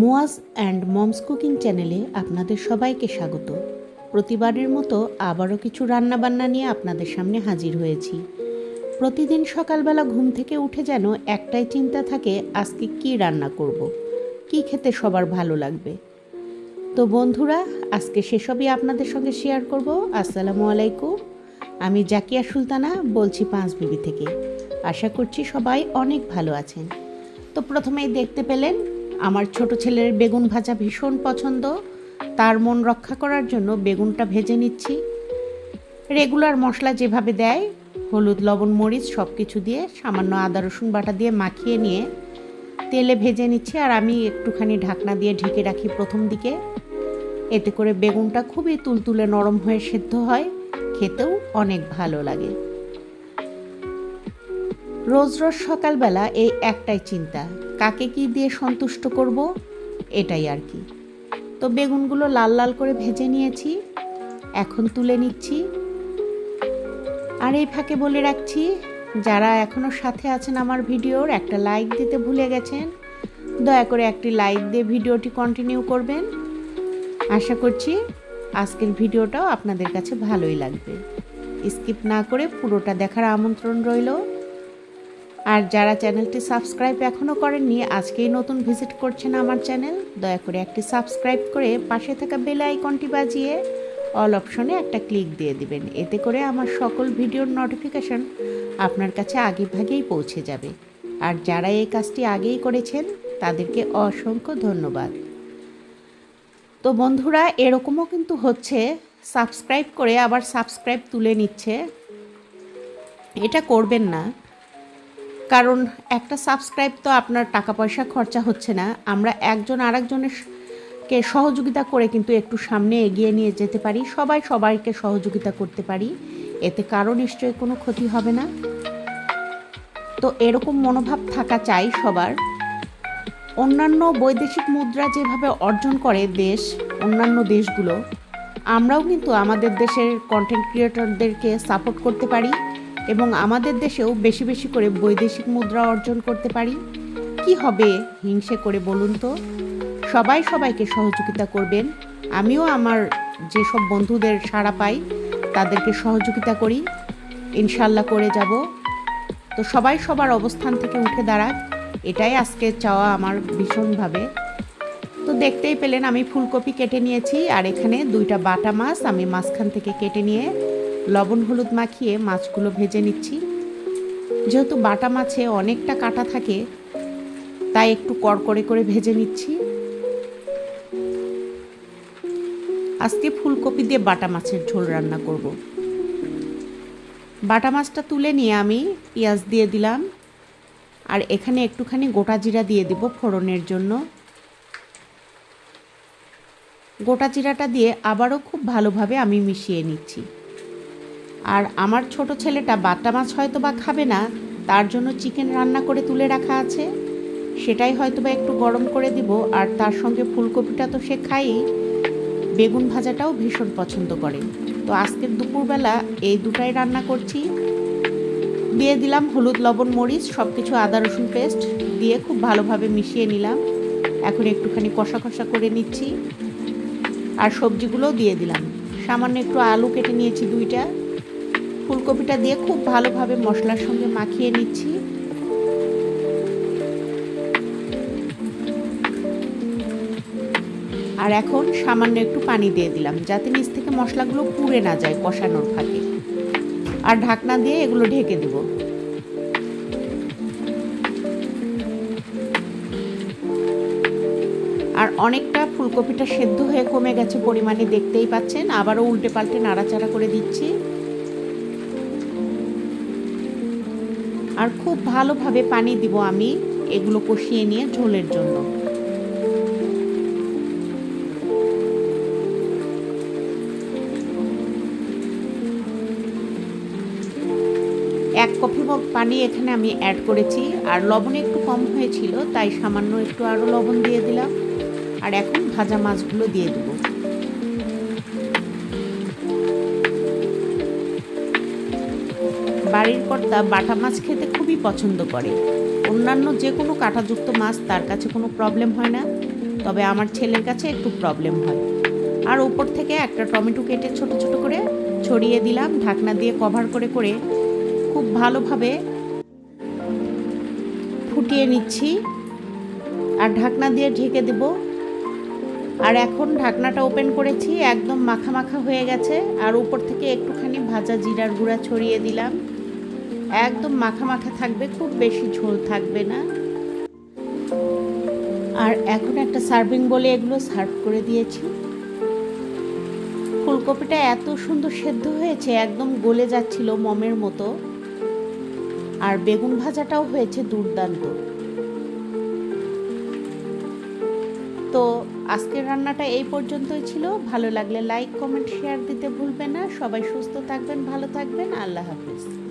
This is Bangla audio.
মুয়াজ অ্যান্ড মমস কুকিং চ্যানেলে আপনাদের সবাইকে স্বাগত। প্রতিবারের মতো আবারও কিছু রান্নাবান্না নিয়ে আপনাদের সামনে হাজির হয়েছি। প্রতিদিন সকালবেলা ঘুম থেকে উঠে যেন একটাই চিন্তা থাকে, আজকে কি রান্না করব, কি খেতে সবার ভালো লাগবে। তো বন্ধুরা, আজকে সেসবই আপনাদের সঙ্গে শেয়ার করব। আসসালামু আলাইকুম, আমি জাকিয়া সুলতানা বলছি পাঁচবিবি থেকে। আশা করছি সবাই অনেক ভালো আছেন। তো প্রথমেই দেখতে পেলেন আমার ছোট ছেলের বেগুন ভাজা ভীষণ পছন্দ। তার মন রক্ষা করার জন্য বেগুনটা ভেজে নিচ্ছি। রেগুলার মশলা যেভাবে দেয়, হলুদ লবণ মরিচ সব কিছু দিয়ে সামান্য আদা রসুন বাটা দিয়ে মাখিয়ে নিয়ে তেলে ভেজে নিচ্ছি। আর আমি একটুখানি ঢাকনা দিয়ে ঢেকে রাখি প্রথম দিকে। এতে করে বেগুনটা খুবই তুলতুলে নরম হয়ে সেদ্ধ হয়, খেতেও অনেক ভালো লাগে। রোজ রোজ সকালবেলা এই একটাই চিন্তা, কাকে কি দিয়ে সন্তুষ্ট করব, এটাই আর কি। তো বেগুনগুলো লাল লাল করে ভেজে নিয়েছি, এখন তুলে নিচ্ছি। আর এই ফাঁকে বলে রাখছি, যারা এখনও সাথে আছেন আমার ভিডিওর, একটা লাইক দিতে ভুলে গেছেন, দয়া করে একটি লাইক দিয়ে ভিডিওটি কন্টিনিউ করবেন। আশা করছি আজকের ভিডিওটাও আপনাদের কাছে ভালোই লাগবে। স্কিপ না করে পুরোটা দেখার আমন্ত্রণ রইল। আর যারা চ্যানেলটি সাবস্ক্রাইব এখনও করেননি, আজকেই নতুন ভিজিট করছেন আমার চ্যানেল, দয়া করে একটি সাবস্ক্রাইব করে পাশে থাকা বেল আইকনটি বাজিয়ে অল অপশনে একটা ক্লিক দিয়ে দিবেন। এতে করে আমার সকল ভিডিওর নোটিফিকেশন আপনার কাছে আগে ভাগেই পৌঁছে যাবে। আর যারা এই কাজটি আগেই করেছেন তাদেরকে অসংখ্য ধন্যবাদ। তো বন্ধুরা, এরকমও কিন্তু হচ্ছে, সাবস্ক্রাইব করে আবার সাবস্ক্রাইব তুলে নিচ্ছে। এটা করবেন না, কারণ একটা সাবস্ক্রাইব তো আপনার টাকা পয়সা খরচা হচ্ছে না। আমরা একজন আরেকজনেরকে সহযোগিতা করে কিন্তু একটু সামনে এগিয়ে নিয়ে যেতে পারি। সবাই সবাইকে সহযোগিতা করতে পারি, এতে কারো নিশ্চয়ই কোনো ক্ষতি হবে না। তো এরকম মনোভাব থাকা চাই সবার। অন্যান্য বৈদেশিক মুদ্রা যেভাবে অর্জন করে অন্যান্য দেশগুলো, আমরাও কিন্তু আমাদের দেশের কন্টেন্ট ক্রিয়েটরদেরকে সাপোর্ট করতে পারি এবং আমাদের দেশেও বেশি বেশি করে বৈদেশিক মুদ্রা অর্জন করতে পারি। কি হবে হিংসে করে বলুন তো? সবাই সবাইকে সহযোগিতা করবেন। আমিও আমার যেসব বন্ধুদের সাড়া পাই তাদেরকে সহযোগিতা করি, ইনশাল্লাহ করে যাব। তো সবাই সবার অবস্থান থেকে উঠে দাঁড়াক, এটাই আজকে চাওয়া আমার ভীষণভাবে। তো দেখতেই পেলেন আমি ফুলকপি কেটে নিয়েছি, আর এখানে 2টা বাটা মাছ আমি মাঝখান থেকে কেটে নিয়ে লবণ হলুদ মাখিয়ে মাছগুলো ভেজে নিচ্ছি। যেহেতু বাটা মাছে অনেকটা কাটা থাকে, তাই একটু কড়কড়ে করে ভেজে নিচ্ছি। আজকে ফুলকপি দিয়ে বাটা মাছের ঝোল রান্না করব। বাটা মাছটা তুলে নিয়ে আমি পেঁয়াজ দিয়ে দিলাম, আর এখানে একটুখানি গোটা জিরা দিয়ে দিব ফোড়নের জন্য। গোটা জিরাটা দিয়ে আবারও খুব ভালোভাবে আমি মিশিয়ে নিচ্ছি। আর আমার ছোট ছেলেটা বাটা মাছ হয়তো বা খাবে না, তার জন্য চিকেন রান্না করে তুলে রাখা আছে, সেটাই হয়তো বা একটু গরম করে দিব। আর তার সঙ্গে ফুলকপিটা তো সে খাই, বেগুন ভাজাটাও ভীষণ পছন্দ করে। তো আজকের দুপুরবেলা এই দুটাই রান্না করছি। দিয়ে দিলাম হলুদ লবণ মরিচ সব কিছু, আদা রসুন পেস্ট দিয়ে খুব ভালোভাবে মিশিয়ে নিলাম। এখন একটুখানি কষা কষা করে নিচ্ছি। আর সবজিগুলোও দিয়ে দিলাম, সামান্য একটু আলু কেটে নিয়েছি 2টা। ফুলকপিটা দিয়ে খুব ভালোভাবে মশলার সঙ্গে মাখিয়ে নিচ্ছি। আর এখন সামান্য একটু পানি দিয়ে দিলাম, যাতে নিচ থেকে মশলাগুলো পুড়ে না যায় কষানোর ফাঁকে। আর ঢাকনা দিয়ে এগুলো ঢেকে দেব। আর অনেকটা ফুলকপিটা সেদ্ধ হয়ে কমে গেছে পরিমাণে, দেখতেই পাচ্ছেন। আবারও উল্টে পাল্টে নাড়াচাড়া করে দিচ্ছি। আর খুব ভালোভাবে পানি দিব আমি এগুলো কষিয়ে নিয়ে ঝোলের জন্য। এক কফি মগ পানি এখানে আমি অ্যাড করেছি। আর লবণ একটু কম হয়েছিল, তাই সামান্য একটু আরও লবণ দিয়ে দিলাম। আর এখন ভাজা মাছগুলো দিয়ে দেব। বাড়ির কর্তা বাটা মাছ খেতে খুবই পছন্দ করে। অন্যান্য যে কোনো কাঁটাযুক্ত মাছ তার কাছে কোনো প্রবলেম হয় না, তবে আমার ছেলের কাছে একটু প্রবলেম হয়। আর উপর থেকে একটা টমেটো কেটে ছোট ছোট করে ছড়িয়ে দিলাম, ঢাকনা দিয়ে কভার করে করে খুব ভালোভাবে ফুটিয়ে নিচ্ছি আর ঢাকনা দিয়ে ঢেকে দেব। আর এখন ঢাকনাটা ওপেন করেছি, একদম মাখা মাখা হয়ে গেছে। আর উপর থেকে একটুখানি ভাজা জিরার গুঁড়া ছড়িয়ে দিলাম। একদম মাখা মাখা থাকবে, খুব বেশি ঝোল থাকবে না। আর এখন একটা সার্ভিং বলে এগুলো সার্ভ করে দিয়েছি। ফুলকপিটা এত সুন্দর সেদ্ধ হয়েছে, একদম গলে যাচ্ছিল মমের মতো। আর বেগুন ভাজাটাও হয়েছে দুর্দান্ত। তো আজকের রান্নাটা এই পর্যন্তই ছিল। ভালো লাগলে লাইক, কমেন্ট, শেয়ার দিতে ভুলবেন না। সবাই সুস্থ থাকবেন, ভালো থাকবেন। আল্লাহ হাফিজ।